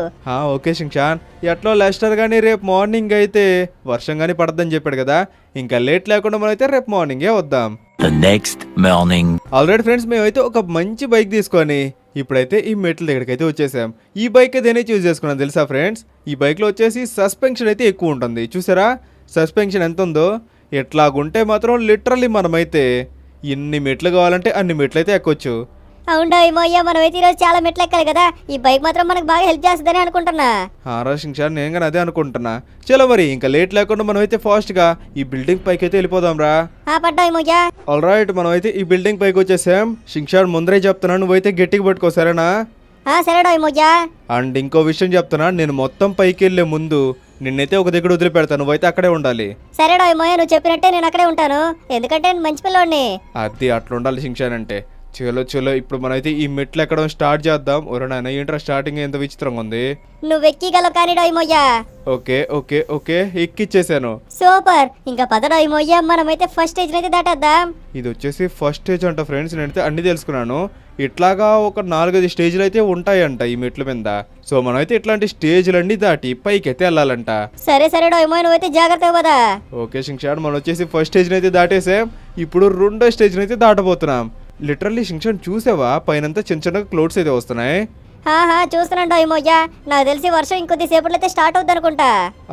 ఓకే షించాన్, ఎట్లో లెస్టర్ కానీ రేపు మార్నింగ్ అయితే వర్షం కానీ పడద్దని చెప్పాడు కదా, ఇంకా లేట్ లేకుండా మనమైతే రేపు మార్నింగే వద్దాం. The next morning. Already friends, మేమైతే ఒక మంచి బైక్ తీసుకొని ఇప్పుడైతే ఈ మెట్ల దగ్గరికి అయితే వచ్చేసాం. ఈ బైక్ అయితే నేనే చూస్ చేసుకున్నాను తెలుసా ఫ్రెండ్స్. ఈ బైక్లో వచ్చేసి సస్పెన్షన్ అయితే ఎక్కువ ఉంటుంది. చూసారా సస్పెన్షన్ ఎంత ఉందో? ఎట్లాగుంటే మాత్రం లిటరల్లీ మనమైతే ఎన్ని మెట్లు కావాలంటే అన్ని మెట్లు అయితే ఎక్కొచ్చు. అవునా ఏమోయ్యా, మనమైతే ఈరోజు చాలా మెట్లు ఎక్కాలి కదా, ఈ బైక్ మాత్రం మనకు బాగా హెల్ప్ చేస్తుందని అనుకుంటున్నా. షించాన్, నేను కానీ అదే అనుకుంటున్నా. చలో మరి ఇంకా లేట్ లేకుండా మనమైతే ఫాస్ట్గా ఈ బిల్డింగ్ పైకి అయితే వెళ్ళిపోదాం రా. పడ్డా ఏమోయ్యా. ఆల్ రైట్, మనమైతే ఈ బిల్డింగ్ పైకి వచ్చేసాం. షించాన్, ముందరే చెప్తున్నా, నువ్వైతే గట్టిగా పట్టుకో, సరేనా? సరేడా ఏమోయ్యా. అండ్ ఇంకో విషయం చెప్తున్నా, నేను మొత్తం పైకి వెళ్ళే ముందు నిన్నైతే ఒక దగ్గర వదిలిపెడతాను, నువ్వైతే అక్కడే ఉండాలి. సరేడా ఏమోయ్యా, నువ్వు చెప్పినట్టే నేను అక్కడే ఉంటాను, ఎందుకంటే నేను మంచి పిల్లోడిని. అది అట్లా ఉండాలి షించాన్ అంటే. చలో ఇప్పుడు మనమైతే ఈ మెట్లు ఎక్కడం స్టార్ట్ చేద్దాం. నాయన, ఏంట్రా స్టార్టింగ్ ఎంత విచిత్రంగా ఉంది. నువ్వు ఎక్కిగలవు కానీ డోయిమోయ్యా. ఓకే ఎక్కిచ్చేసాను. సూపర్, ఇంకా పద డోయిమోయ్యా, మనమైతే ఫస్ట్ స్టేజ్ అయితే దాటేద్దాం. ఇది వచ్చేసి ఫస్ట్ స్టేజ్ అంట ఫ్రెండ్స్, నేనైతే అన్ని తెలుసుకున్నాను. ఇట్లాగా ఒక 4-5 స్టేజ్లు అయితే ఉంటాయంట ఈ మెట్ల మీద. సో మనమైతే ఇట్లాంటి స్టేజ్లన్నీ దాటి పైకి అయితే వెళ్ళాలంట. సరే డోయిమోయ్, నువ్వైతే జాగ్రత్తగా పదా. ఓకే షించాన్, మనం వచ్చేసి ఫస్ట్ స్టేజ్ని అయితే దాటేసాం. ఇప్పుడు రెండో స్టేజ్ని అయితే దాటబోతున్నాం. లిటరల్లీ షించాన్, చూసావా పైనంతా చిన్న క్లౌడ్స్ అయితే వస్తున్నాయి. చూస్తున్నాను డోయిమోయ్యా, నాకు తెలిసి వర్షం ఇంకొద్ది సేపట్లో అయితే స్టార్ట్ అవుద్ది అనుకుంటా.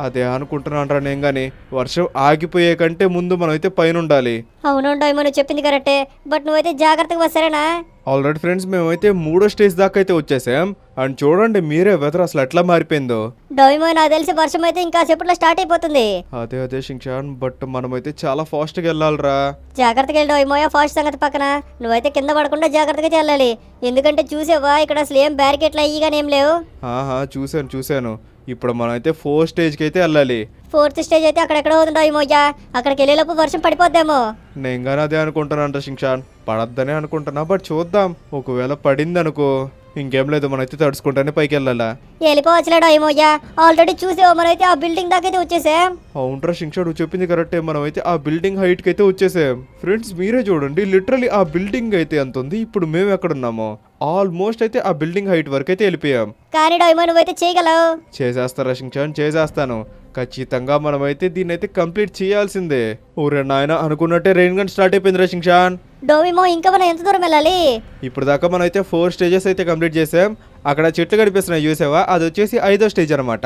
అదే అనుకుంటున్నాను రా నేను గానీ, వర్షం ఆగిపోయే కంటే ముందు మనం అయితే పైన ఉండాలి. అవును డోయిమో, నువ్వు చెప్పింది కరెక్టే, బట్ నువ్వైతే జాగ్రత్తగా వస్తారేనా? ఆల్రెడీ ఫ్రెండ్స్, మేమైతే 3వ స్టేజ్ దాకా అయితే వచ్చేసాం. అండ్ చూడండి మీరే వెదర్ అసలు ఎట్లా మారిపోయిందో. డోయిమో, నాకు తెలిసి వర్షం అయితే ఇంకా సేపట్లో స్టార్ట్ అయిపోతుంది. అదే షించాన్, బట్ మనమైతే చాలా ఫాస్ట్గా వెళ్ళాలిరా. జాగ్రత్తగా వెళ్ళి డోయిమోయా, ఫాస్ట్ సంగతి పక్కన. నువ్వైతే కింద పడకుండా జాగ్రత్తగా వెళ్ళాలి, ఎందుకంటే చూసావా ఇక్కడ అసలు ఏం బ్యారికేట్లు అయ్యిగానే ఏం లేవు. చూశాను. ఇప్పుడు మనం అయితే 4th స్టేజ్కి అయితే వెళ్ళాలి. 4th స్టేజ్ అయితే అక్కడెక్కడ అవుతుందో ఏమోయ్యా, అక్కడికి వెళ్ళేలోపు వర్షం పడిపోద్దేమో. నేను కానీ అదే అనుకుంటున్నాను షించాన్, పడద్దనే అనుకుంటున్నా. బట్ చూద్దాం, ఒకవేళ పడింది అనుకో ఇంకేం లేదు, మనమైతే తడుచుకుంటానే పైకి వెళ్ళాలా. వెళ్ళిపోవచ్చులేడో ఏమోయ్యా, ఆల్రెడీ చూసేవా మనమైతే ఆ బిల్డింగ్ దాకా అయితే వచ్చేసాం. అవునరా షించాన్, నువ్వు చెప్పింది కరెక్టే, మనమైతే ఆ బిల్డింగ్ హైట్కి అయితే వచ్చేసాం. ఫ్రెండ్స్ మీరే చూడండి, లిటరలీ ఆ బిల్డింగ్ అయితే ఎంత ఉంది. ఇప్పుడు మేము ఎక్కడున్నామో ఆల్మోస్ట్ అయితే ఆ బిల్డింగ్ హైట్ వరకు అయితే వెళ్ళిపోయాం. కానీ డోయిమో, నువ్వైతే చేయగలవు. చేసేస్తారా షించాన్? చేసేస్తాను ఖచ్చితంగా. మనమైతే దీన్ని అయితే కంప్లీట్ చేయాల్సిందే. ఊరే నాయన, అనుకున్నట్టే రెయిన్ గన్ స్టార్ట్ అయిపోయిందిరా షించాన్. డోమిమో, ఇంకా మనం ఎంత దూరం వెళ్ళాలి? ఇప్పుడు దాకా మనం అయితే 4 స్టేజెస్ అయితే కంప్లీట్ చేసాం. అక్కడ చెట్లు కనిపిస్తున్నాయి చూసావా, అది వచ్చేసి 5వ స్టేజ్ అనమాట.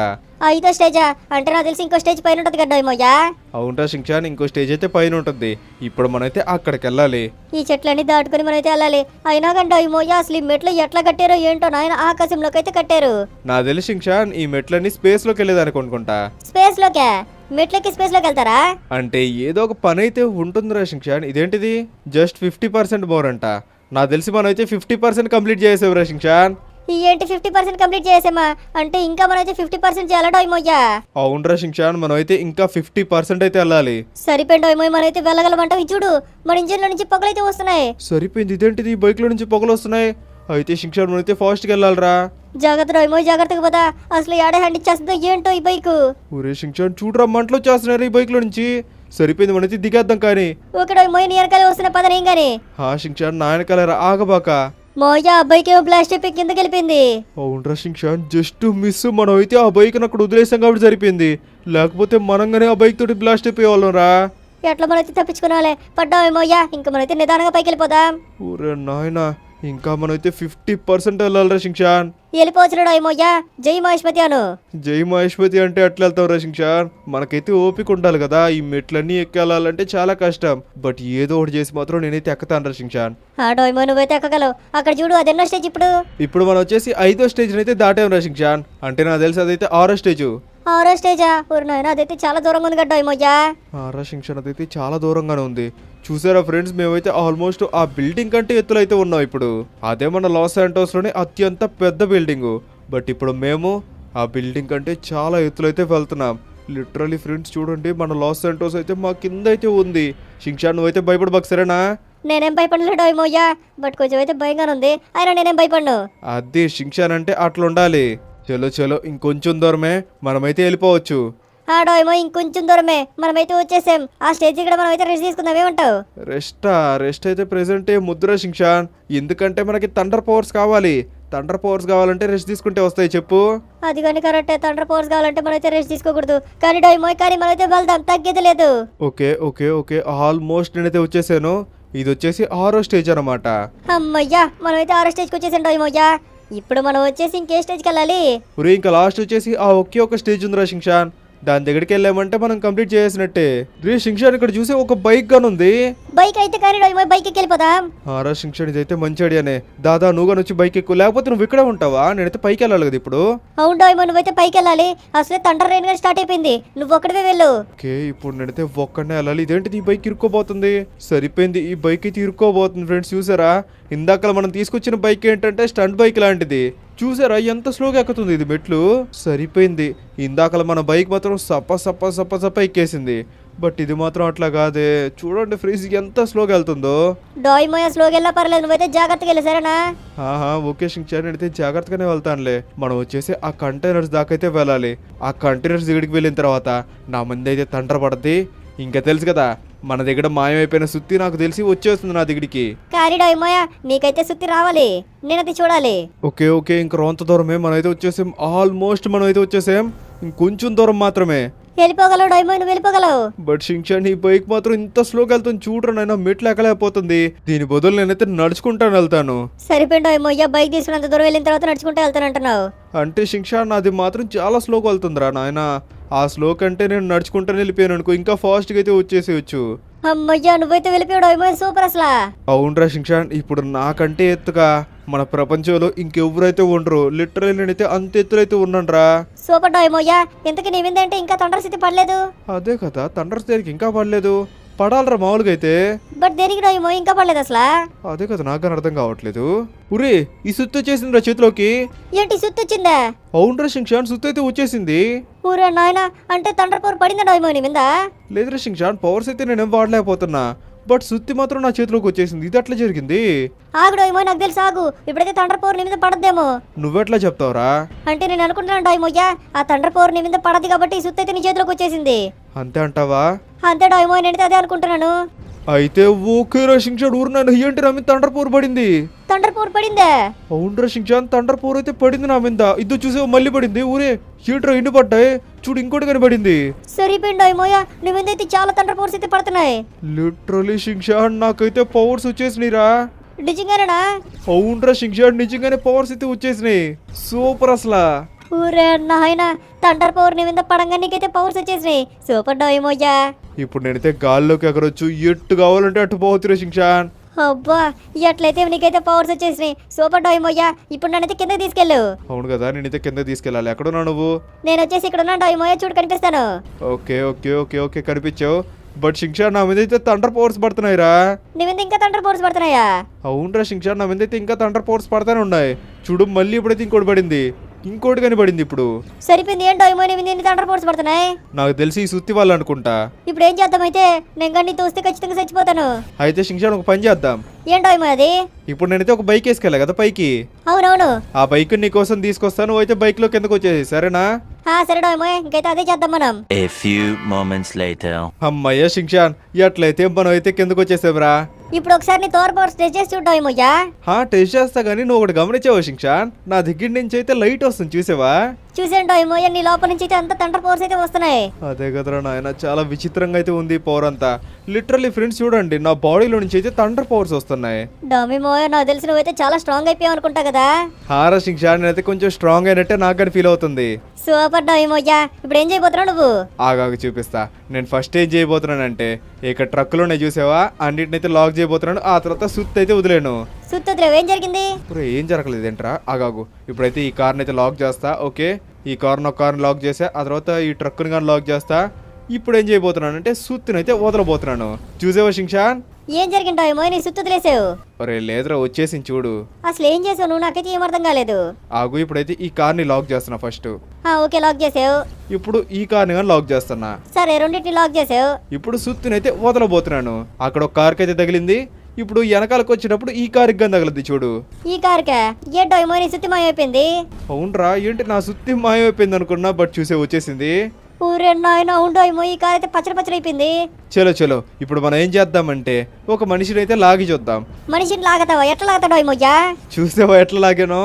5వ స్టేజా అంటే నాకు తెలిసి ఇంకో స్టేజ్ పైన ఉంటుంది కదా డోయిమోయ్యా. అవునరా షించాన్, ఇంకో స్టేజ్ అయితే పైన ఉంటుంది. ఇప్పుడు మనమైతే అక్కడికి వెళ్ళాలి. ఈ చెట్లన్నీ దాటుకుని మనమైతే వెళ్ళాలి. అయినా కానీ డోయిమోయ్యా, అసలు ఈ మెట్లు ఎట్లా కట్టారో ఏంటో నాయన, ఆకాశంలోకి అయితే కట్టారు. నా తెలిసి షించాన్, ఈ మెట్లన్నీ స్పేస్ లోకి వెళ్ళేదానికి అనుకుంటా. స్పేస్ లోకే? మెట్లకి స్పేస్ లోకి వెళ్తారా? అంటే ఏదో ఒక పని అయితే ఉంటుందిరా షించాన్. ఇదేంటిది? జస్ట్ 50% మోర్ అంట. నాకు తెలిసి మనం అయితే 50% కంప్లీట్ చేసేవరా షించాన్. ఏంటి 50% కంప్లీట్ చేసామా? అంటే ఇంకా మనమైతే 50% చేయాలా డోయిమోయ్యా? అవునరా షించాన్, మనం అయితే ఇంకా 50% అయితే వెళ్ళాలి. సరిపోయింది డోయిమోయ్, మనమైతే వెళ్ళగలమంటావు. ఇది చూడు, మన ఇంజిన్ లో నుంచి పొగలైతే వస్తున్నాయి. సరిపోయింది. ఇదేంటిది, ఈ బైక్ లో నుంచి పొగలు వస్తున్నాయి. అయితే షించాన్ మనం అయితే ఫాస్ట్గా వెళ్ళాలిరా. జాగ్రత్త డోయిమోయ్, జాగ్రత్తగా పోదా. అసలు ఏడే హ్యాండ్ ఇచ్చేస్తుందో ఏంటో ఈ బైక్. ఒరే షించాన్ చూడరా, మంటలు వచ్చేస్తున్నారు ఈ బైక్ లో నుంచి. సరిపోయింది, మనం అయితే దిగేద్దాం కానీ. ఓకే డోయిమోయ్, నీ వెనకాలే వస్తున్న పద నేను గాని. షించాన్ నా వెనకాలరా, ఆగబాక. మోయ్యా, ఆ బైక్ ఏమో బ్లాస్ట్ అయిపోయి కిందకి వెళ్ళిపోయింది. అవునరా షించాన్, జస్ట్ మిస్. మనం అయితే ఆ బైక్ అక్కడ వదిలేసాం కాబట్టి సరిపోయింది. లేకపోతే మనంగానే ఆ బైక్ తోటి బ్లాస్ట్ అయిపోయేవాళ్ళం రా. ఎట్లా మనైతే తప్పించుకున్నాలే. పడ్డామేమోయ్యా, ఇంకా మనైతే నిదానంగా పైకి వెళ్ళిపోదాం. ఊరే నాయనా, ఇంకా మనమైతే 50% వెళ్ళాలిరా షించాన్. వెళ్ళిపోవచ్చు డోయిమోయ్యా. జై మహేష్మతి అను. జై మహేష్మతి అంటే అట్లా వెళ్తాం రా షించాన్. మనకైతే ఓపిక ఉండాలి కదా, ఈ మెట్లన్నీ ఎక్కాలంటే చాలా కష్టం. బట్ ఏదో ఒకటి చేసి మాత్రం నేనైతే ఎక్కుతాను రా షించాన్. డోయిమోయ్, నువ్వైతే ఎక్కగలవు. అక్కడ చూడు, అదెన్నో స్టేజ్ ఇప్పుడు? ఇప్పుడు మనం వచ్చేసి 5వ స్టేజ్ అయితే దాటాం రా షించాన్. అంటే నాకు తెలిసి అదైతే 6వ స్టేజ్. 6వ స్టేజా? ఊరినాయన, అదైతే చాలా దూరంగా ఉంది కదా డోయిమోయ్యా. రా షించాన్, అదైతే చాలా దూరంగానే ఉంది. చూసారా ఫ్రెండ్స్, మేమైతే ఆల్మోస్ట్ ఆ బిల్డింగ్ కంటే ఎత్తులో అయితే ఉన్నాం ఇప్పుడు. అదే మన లాస్ శాంటోస్ లోనే అత్యంత పెద్ద బిల్డింగ్. బట్ ఇప్పుడు మేము ఆ బిల్డింగ్ కంటే చాలా ఎత్తులో అయితే వెళ్తున్నాం. లిటరలీ ఫ్రెండ్స్ చూడండి, మన లాస్ శాంటోస్ అయితే మా కింద అయితే ఉంది. షించాన్ నువ్వైతే భయపడబాకు, సరేనా? నేనేం భయపడలేదు డోయిమోయ్యా, బట్ కొంచెం అయితే భయంగానే ఉంది. అయినా నేనేం భయపడను. అదే షించాన్ అంటే అట్లా ఉండాలి. చలో చలో, ఇంకొంచెం దూరమే, మనమైతే వెళ్ళిపోవచ్చు. డోయిమోయ్, ఇంకొంచెం దూరమే, మనమైతే వచ్చేసాం. ఆ స్టేజ్ ఇక్కడ మనమైతే రెస్ట్ తీసుకుందాం, ఏమంటావు? రెస్ట్ అయితే ప్రెసెంట్ ముద్ర షించాన్. ఎందుకంటే మనకి థండర్ పవర్స్ కావాలి. థండర్ పవర్స్ కావాలంటే రెస్ట్ తీసుకుంటే వస్తాయి, చెప్పు. అది కానీ కరెక్టే. థండర్ పవర్స్ కావాలంటే మనమైతే రెస్ట్ తీసుకోకూడదు. కానీ డోయిమోయ్, కానీ మనమైతే వెళ్దాం, తగ్గేది లేదు. ఓకే ఓకే ఓకే, ఆల్మోస్ట్ నేనైతే వచ్చేసాను. ఇది వచ్చేసి 6వ స్టేజ్ అనమాట. అమ్మయ్యా, మనమైతే 6వ స్టేజ్కి వచ్చేసాం డోయిమోయ్యా. ఇప్పుడు మనం వచ్చేసి ఇంకే స్టేజ్కి వెళ్ళాలి? ఒరే, ఇంకా లాస్ట్ వచ్చేసి ఆ ఒకే ఒక స్టేజ్ ఉందిరా షించాన్. దాని దగ్గరికి వెళ్ళామంటే మనం కంప్లీట్ చేసినట్టే. రే షించాన్, ఇక్కడ చూసే ఒక బైక్ గాని ఉంది. బైక్ అయితే కానీ డోయిమోయ్, బైక్ ఎక్కి వెళ్ళిపోదాం. రా షించాన్, ఇదైతే మంచి ఐడియానే. దాదా నువ్వు గాని వచ్చి బైక్ ఎక్కువ, లేకపోతే నువ్వు ఇక్కడే ఉంటావా? నేనైతే పైకి వెళ్ళాలి కదా ఇప్పుడు. అవును డోయిమోయ్, నువ్వైతే పైకి వెళ్ళాలి. అసలే థండర్ రైన్ గాని స్టార్ట్ అయిపోయింది. నువ్వు ఒక్కడివే వెళ్ళు. ఓకే, ఇప్పుడు నేనైతే ఒక్కడనే వెళ్ళాలి. ఇదేంటిది, ఈ బైక్ ఇరుక్కోబోతుంది. సరిపోయింది, ఈ బైక్ అయితే ఇరుక్కోబోతుంది ఫ్రెండ్స్. చూసారా, ఇందాక మనం తీసుకొచ్చిన బైక్ ఏంటంటే స్టంట్ బైక్ లాంటిది. చూసారా ఎంత స్లోగా ఎక్కుతుంది ఇది మెట్లు. సరిపోయింది, ఇందాక మన బైక్ మాత్రం సప్ప సప్ప సప్ప సప్ప ఎక్కేసింది. బట్ ఇది మాత్రం అట్లా కాదే. చూడండి ఫ్రీజ్ ఎంత స్లోగా వెళ్తుందో. డోయిమోయ్, స్లోగా వెళ్ళా పర్లేదు, నువ్వైతే జాగ్రత్తగా వెళ్ళు, సరేనా? ఓకే షించాన్, అయితే జాగ్రత్తగానే వెళ్తానులే. మనం వచ్చేసి ఆ కంటైనర్స్ దాకా అయితే వెళ్ళాలి. ఆ కంటైనర్స్ దగ్గరికి వెళ్ళిన తర్వాత నా మంది అయితే తండ్ర పడద్ది. ఇంకా తెలుసు కదా, మన దగ్గర మాయమైపోయిన సుత్తి నాకు తెలిసి వచ్చేస్తుంది నా దగ్గరికి. కానీ డోయిమోయ్, నీకైతే సుత్తి రావాలి, నేనైతే చూడాలి. ఓకే ఓకే, ఇంక రోంత దూరమే, మనమైతే వచ్చేసాం. ఆల్మోస్ట్ మనం అయితే వచ్చేసాం. ఇంకొంచెం దూరం మాత్రమే. వెళ్ళిపోగలవు డోయిమోయ్, నువ్వు వెళ్ళిపోగలవు. బట్ షించాన్, ఈ బైక్ మాత్రం ఇంత స్లోగా వెళ్తుంది. చూడరా నాయనా, మెట్లు ఎక్కలేకపోతుంది. దీని బదులు నేనైతే నడుచుకుంటాను వెళ్తాను. సరిపోయింది డోయిమోయ్, బైక్ తీసుకున్నంత దూరం వెళ్ళిన తర్వాత నడుచుకుంటూ వెళ్తానంటున్నావు. అంటే షించాన్, అది మాత్రం చాలా స్లోగా వెళ్తుందిరా నాయన. ఆ స్లో కంటే నేను నడుచుకుంటాను వెళ్ళిపోయాను అనుకో, ఇంకా ఫాస్ట్గా అయితే వచ్చేసేయచ్చు. అమ్మయ్యా, నువ్వైతే వెళ్ళిపోయావు డోయిమోయ్, సూపర్ అసలు. అవునరా షించాన్, ఇప్పుడు నాకంటే ఎత్తుగా మన ప్రపంచంలో ఇంకెవరైతే ఉండరు. లిటరల్లీ నేనైతే అంత ఎత్తులో అయితే ఉన్నానురా. సూపర్ డోయిమోయ్, ఇంతకీ నీ విందంటే ఇంకా థండర్ స్థితి పడలేదు. అదే కదా, థండర్స్ దగ్గరికి ఇంకా పడలేదు. పడాలరా మామూలుగా అయితే. బట్ దేనికి డోయిమోయ్ ఇంకా పడలేదు అసలు? అదే కదా, నాకు అర్థం కావట్లేదు. ఉరే, ఈ సుత్తు వచ్చేసిందిరా చేతిలోకి. ఏంటి సుత్తి వచ్చిందా? అవునరా షించాన్, సుత్తు అయితే వచ్చేసింది. ఊరే నాయన, అంటే థండర్ పవర్ పడిందా డోయిమోయ్ నీ మీద? లేదురా షించాన్, పవర్స్ అయితే నేనేం వాడలేకపోతున్నా. బట్ సుత్తి మాత్రం నా చేతిలోకి వచ్చేసింది. ఇది ఎట్లా జరిగింది? ఆగు డోయిమోయ్, నాకు తెలుసు, ఆగు. ఇప్పుడైతే థండర్ పవర్ నీ మీద పడద్దేమో. నువ్వెట్లా చెప్తావురా? అంటే నేను అనుకుంటున్నాను డోయిమోయ్, ఆ థండర్ పవర్ నీ మీద పడదు కాబట్టి ఈ సుత్తి అయితే నీ చేతిలోకి వచ్చేసింది. అంతే అంటావా? అంతే డోయిమోయ్, నేనైతే అదే అనుకుంటున్నాను. అయితే ఓకే రా షించాన్, ఊరు నన్ను ఏంటి నా మీద థండర్ పవర్ పడింది. థండర్ పవర్ పడిందా? అవునరా షించాన్, థండర్ పవర్ అయితే పడింది నా మీద. ఇద్దరు చూసావు, మళ్ళీ పడింది. ఊరే ఏంట్రా ఇండి పడ్డాయి, చూడు ఇంకోటి కానీ పడింది. సరిపోయింది డోయిమోయ్, నీ మీద అయితే చాలా థండర్ పవర్స్ అయితే పడుతున్నాయి. లిటరలీ షించాన్, నాకైతే పవర్స్ వచ్చేసినాయిరా. నిజంగానేనా? అవునరా షించాన్, నిజంగానే పవర్స్ అయితే వచ్చేసినాయి. సూపర్ అసలు. ఊరే నాయన, థండర్ పవర్ నీ మీద పడంగా నీకైతే పవర్స్ వచ్చేసినాయి. సూపర్ డోయిమోయ్. ఇప్పుడు నేనైతే గాల్లోకి ఎగరొచ్చు. ఎట్టు కావాలంటే అటు పోతురా షించాన్. అబ్బా, ఎట్లయితే నీకైతే పవర్స్ వచ్చేసినాయి. సూపర్ డోయిమోయ్, ఇప్పుడు నన్నైతే కిందకి తీసుకెళ్ళు. అవును కదా, నేనైతే కింద తీసుకెళ్ళాలి. ఎక్కడున్నావు నువ్వు? నేను వచ్చేసి ఇక్కడ ఉన్నా డోయిమోయ్, చూడు కనిపిస్తాను. ఓకే ఓకే ఓకే ఓకే, కనిపించావు. బట్ షింక్షాన్ నా మీద అయితే థండర్ పవర్స్ పడుతున్నాయిరా. నీ మీద ఇంకా తండ్రి పోర్స్ పడుతున్నాయా? అవునరా షింక్షాన్, నా మీద అయితే ఇంకా థండర్ పవర్స్ పడతానే ఉన్నాయి. చూడు మళ్ళీ ఇప్పుడైతే ఇంకోటి పడింది, ఇంకోటి కానీ పడింది. ఇప్పుడు సరిపోయింది. ఏంటో ఏమో నీ మీద తండ్రి పోర్స్ పడుతున్నాయి. నాకు తెలిసి ఈ సుత్తి వాళ్ళు అనుకుంటా. ఇప్పుడు ఏం చేద్దాం అయితే? నేను గండి తోస్తే ఖచ్చితంగా చచ్చిపోతాను. అయితే షింక్షాన్ ఒక పని చేద్దాం. ఏంటో ఏమో అది? ఇప్పుడు నేనైతే ఒక బైక్ వేసుకెళ్ళా కదా పైకి, అవునవును. ఆ బైక్ నీ కోసం తీసుకొస్తాను. నువ్వు అయితే బైక్ లో కిందకు వచ్చేసి సరేనా? సరే డోయమో, ఇంకైతే అదే చేద్దాం మనం. A few moments later. అమ్మయ్య షింక్షాన్, ఎట్లయితే మనం అయితే కిందకు వచ్చేసావురా. ఇప్పుడు ఒకసారి నీ తోర్ పవర్స్ టెస్ట్ చేసి చూడడం ఏమోయ్యా. టెస్ట్ చేస్తా గానీ నువ్వు ఒకటి గమనించావు షింక్షాన్, నా దగ్గర నుంచి అయితే లైట్ వస్తుంది చూసావా? చూసేంటో ఏమో, నీ లోపల నుంచి అయితే అంత తండ్రి పవర్స్ అయితే వస్తున్నాయి. అదే కదరా నాయన, చాలా విచిత్రంగా అయితే ఉంది పవర్ అంతా. లిటరల్లీ ఫ్రెండ్స్ చూడండి, నా బాడీలో నుంచి అయితే థండర్ పవర్స్ వస్తున్నాయి. డోమిమో, నాకు తెలిసి నువ్వైతే చాలా స్ట్రాంగ్ అయిపోయావు అనుకుంటా కదా. హారా షింక్షాన్, నేనైతే కొంచెం స్ట్రాంగ్ అయినట్టే నాకు కానీ ఫీల్ అవుతుంది. సూపర్ డోమిమోయ్యా. ఇప్పుడు ఏం చేయబోతున్నావు నువ్వు? ఆగాగు చూపిస్తా. నేను ఫస్ట్ ఏం చేయబోతున్నానంటే, ఇక ట్రక్కులోనే చూసావా, అన్నిటినైతే లాక్ చేయబోతున్నాను. ఆ తర్వాత సుత్ అయితే వదిలేను. సుత్తుద్రేవ్, ఏం జరిగింది? ఇప్పుడు ఏం జరగలేదేంట్రా? ఆగాగు. ఇప్పుడైతే ఈ కార్ని అయితే లాక్ చేస్తా. ఓకే, ఈ కార్ని లాక్ చేసా. ఆ తర్వాత ఈ ట్రక్కుని కానీ లాక్ చేస్తా. ఇప్పుడు ఏం చేయబోతున్నాను అంటే సుత్తుని అయితే వదలబోతున్నాను. చూసావా షింక్షాన్? ఏం జరిగిందో ఏమో, నీ సుత్తుద్రేసావు. ఒరే లేదురా, వచ్చేసి చూడు. అసలు ఏం చేసావు నువ్వు? నాకైతే ఏం అర్థం కాలేదు. ఆగు, ఇప్పుడైతే ఈ కార్ని లాక్ చేస్తున్నా ఫస్ట్. ఓకే, లాక్ చేసావు. ఇప్పుడు ఈ కార్ని కానీ లాక్ చేస్తున్నా. సరే, రెండింటిని లాక్ చేసావు. ఇప్పుడు సుత్తుని అయితే వదలబోతున్నాను. అక్కడ ఒక కార్కి అయితే తగిలింది. ఇప్పుడు వెనకాలకు వచ్చేటప్పుడు ఈ కారుకి కానీ తగలద్ది చూడు. ఈ కారుకా? ఏంటో ఏమో, నీ సుత్తి మాయమైపోయింది. అవునరా, ఏంటి నా సుత్తి మాయమైపోయింది అనుకున్నా, బట్ చూసే వచ్చేసింది. ఊరే నాయన, ఉండో ఏమో, ఈ కారు అయితే పచ్చడి అయిపోయింది. చలో ఇప్పుడు మనం ఏం చేద్దామంటే, ఒక మనిషిని అయితే లాగి చూద్దాం. మనిషిని లాగతావా? ఎట్లా లాగతాడో ఏమోయ్యా? చూసావా ఎట్లా లాగానో?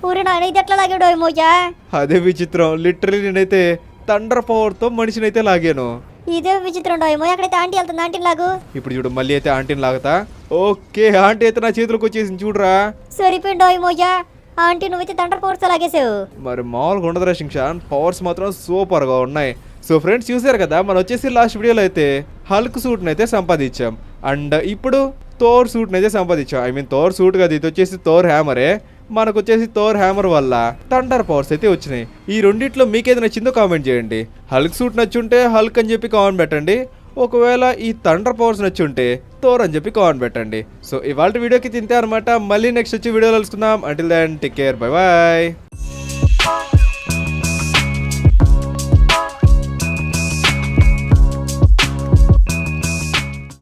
ఊరే నాయన, ఇది ఎట్లా లాగాడో ఏమోయ్యా? అదే విచిత్రం. లిటరలీ నేనైతే థండర్ పవర్ తో మనిషిని అయితే లాగాను. ఇదే విచిత్రం ఏమో. ఎక్కడైతే ఆంటీ వెళ్తుంది, ఆంటీని లాగు. ఇప్పుడు చూడు, మళ్ళీ అయితే ఆంటీని లాగతా. ఓకే, ఆంటీ అయితే నా చేతిలోకి వచ్చేసింది చూడరా. సరిపోయిండో ఏమోయ్యా. ఆంటీ నువ్వైతే తండ్రి పవర్స్ లాగేసావు. మరి మామూలుగా ఉండదురా షింక్షాన్, పవర్స్ మాత్రం సూపర్ గా ఉన్నాయి. సో ఫ్రెండ్స్ చూసారు కదా, మనం వచ్చేసి లాస్ట్ వీడియోలో అయితే హల్క్ సూట్ అయితే సంపాదించాం. అండ్ ఇప్పుడు థోర్ సూట్ అయితే సంపాదించాం. ఐ మీన్ థోర్ సూట్ కదా, ఇది వచ్చేసి థోర్ హ్యామరే. మనకు వచ్చేసి థోర్ హ్యామర్ వల్ల థండర్ పవర్స్ అయితే వచ్చినాయి. ఈ రెండిట్లో మీకేది నచ్చిందో కామెంట్ చేయండి. హల్క్ సూట్ నచ్చుంటే హల్క్ అని చెప్పి కామెంట్ పెట్టండి. ఒకవేళ ఈ థండర్ పవర్స్ నచ్చుంటే థోర్ అని చెప్పి కామెంట్ పెట్టండి. సో ఇవాళ వీడియోకి తింటే అనమాట. మళ్ళీ నెక్స్ట్ వచ్చి వీడియోలో కలుసుకుందాం. Until then take care, bye bye.